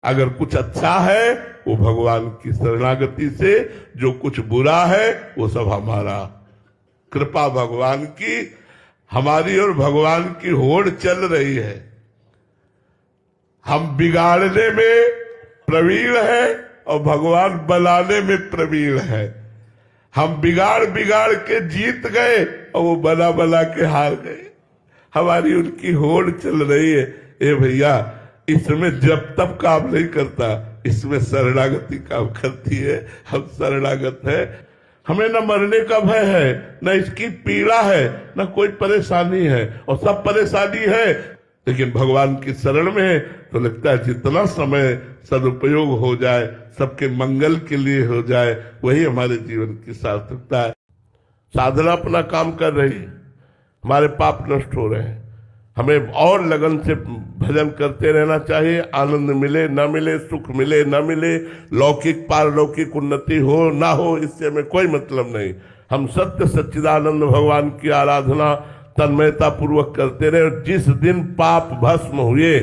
अगर कुछ अच्छा है वो भगवान की शरणागति से, जो कुछ बुरा है वो सब हमारा। कृपा भगवान की, हमारी और भगवान की होड़ चल रही है। हम बिगाड़ने में प्रवीण है और भगवान बनाने में प्रवीण है। हम बिगाड़ बिगाड़ के जीत गए और वो बना बना के हार गए। हमारी उनकी होड़ चल रही है। ए भैया, इसमें जब तब काम नहीं करता, इसमें शरणागति काम करती है। हम शरणागत है, हमें न मरने का भय है, न इसकी पीड़ा है, न कोई परेशानी है। और सब परेशानी है लेकिन भगवान की शरण में है तो लगता है जितना समय सदुपयोग हो जाए, सबके मंगल के लिए हो जाए, वही हमारे जीवन की सार्थकता है। साधना अपना काम कर रही है, हमारे पाप नष्ट हो रहे हैं। हमें और लगन से भजन करते रहना चाहिए। आनंद मिले ना मिले, सुख मिले ना मिले, लौकिक पारलौकिक उन्नति हो ना हो, इससे हमें कोई मतलब नहीं। हम सत्य सच्चिदानंद भगवान की आराधना तन्मयता पूर्वक करते रहे। जिस दिन पाप भस्म हुए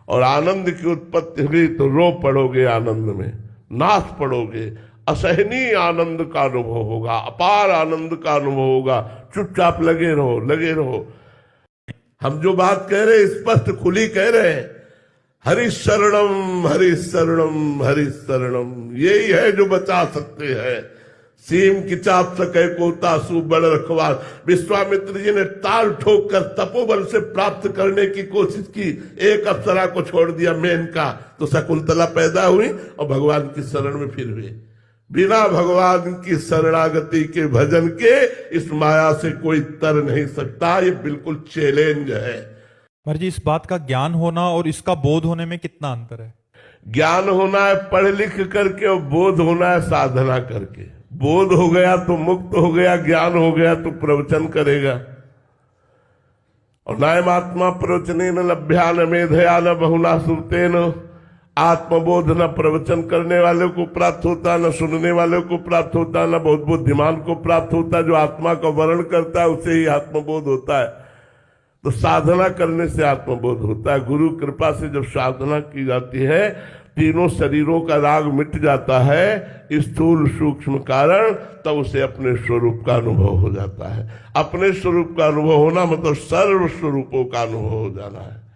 और आनंद की उत्पत्ति हुई तो रो पड़ोगे, आनंद में नाश पड़ोगे। असहनीय आनंद का अनुभव होगा, अपार आनंद का अनुभव होगा। चुपचाप लगे रहो, लगे रहो। हम जो बात कह रहे स्पष्ट खुली कह रहे हैं, हरि शरणम हरि शरणम हरि शरणम, यही है जो बचा सकते हैं। सीम की चाप सके को तासु बड़ रखवार। विश्वामित्र जी ने ताल ठोक कर तपोबल से प्राप्त करने की कोशिश की, एक अप्सरा को छोड़ दिया मेनका, तो शकुंतला पैदा हुई और भगवान की शरण में फिर हुए। बिना भगवान की शरणागति के भजन के इस माया से कोई तर नहीं सकता। ये बिल्कुल चैलेंज है। महाराज जी, इस बात का ज्ञान होना और इसका बोध होने में कितना अंतर है? ज्ञान होना है पढ़ लिख करके और बोध होना है साधना करके। बोध हो गया तो मुक्त हो गया, ज्ञान हो गया तो प्रवचन करेगा। और नायमात्मा प्रवचने न लभ्या न मेधया न बहुना सुरते न। आत्मबोध न प्रवचन करने वाले को प्राप्त होता, न सुनने वाले को प्राप्त होता, न बहुत बुद्धिमान को प्राप्त होता। जो आत्मा का वर्णन करता है उसे ही आत्मबोध होता है। तो साधना करने से आत्मबोध होता है। गुरु कृपा से जब साधना की जाती है, तीनों शरीरों का राग मिट जाता है, स्थूल सूक्ष्म कारण, तब उसे अपने स्वरूप का अनुभव हो जाता है। अपने स्वरूप का अनुभव होना मतलब सर्व स्वरूपों का अनुभव हो जाना है।